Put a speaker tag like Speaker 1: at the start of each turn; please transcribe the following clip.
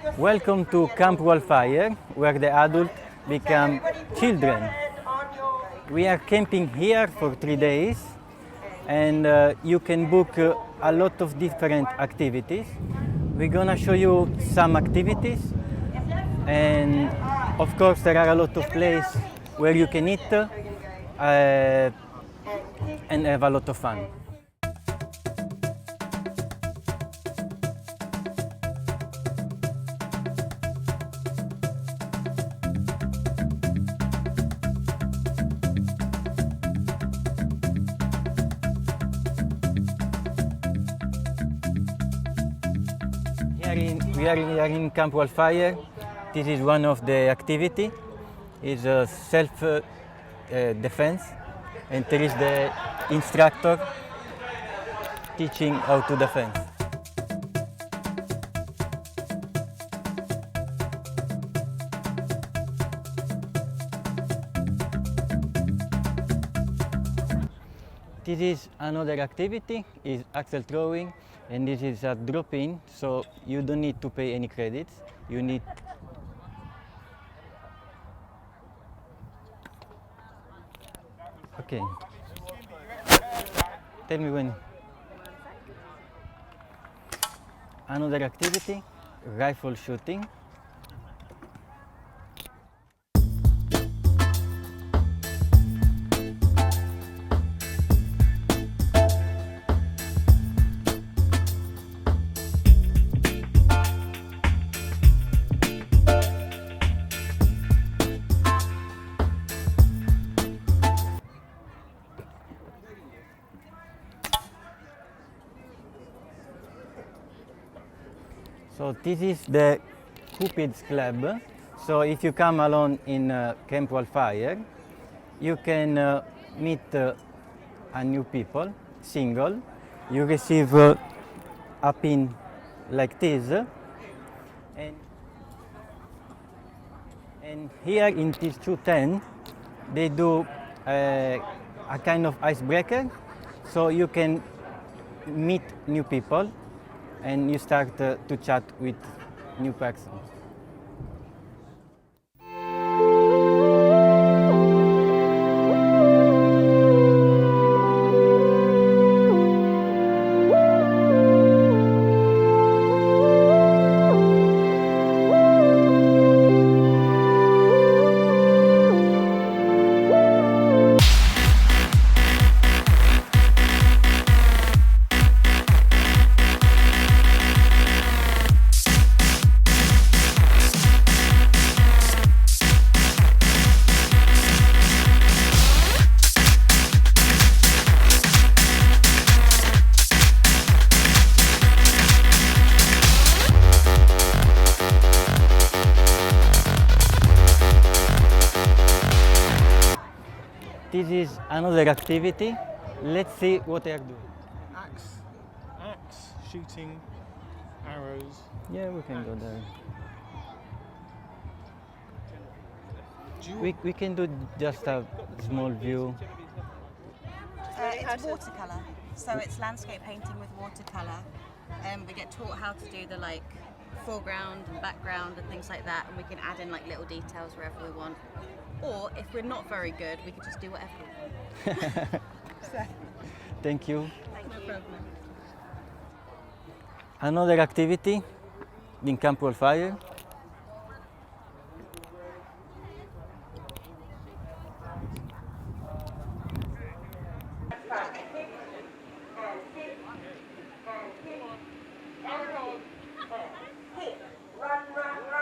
Speaker 1: Welcome to Campwildfire, where the adults become children. We are camping here for 3 days, and you can book a lot of different activities. We're gonna show you some activities, and of course there are a lot of places where you can eat and have a lot of fun. We are here in Campwildfire. This is one of the activity. It's a self-defense, and there is the instructor teaching how to defend. This is another activity, is axle throwing, and this is a drop-in, so you don't need to pay any credits. You need okay. Tell me when. Another activity, rifle shooting. So this is the Cupid's Club. So if you come along in Campwildfire, you can meet a new people, single. You receive a pin like this, and here in this 210, they do a kind of icebreaker, so you can meet new people and you start to chat with new persons. This is another activity. Let's see what they are doing.
Speaker 2: Axe shooting, arrows.
Speaker 1: Yeah, we can go there. We can do just a small view.
Speaker 3: It's watercolour, so it's landscape painting with watercolour. We get taught how to do the foreground and background and things like that, and we can add in little details wherever we want. Or if we're not very good, we can just do whatever we want.
Speaker 1: Thank you.
Speaker 3: No problem.
Speaker 1: Another activity in Campwildfire.
Speaker 4: Run, run, run.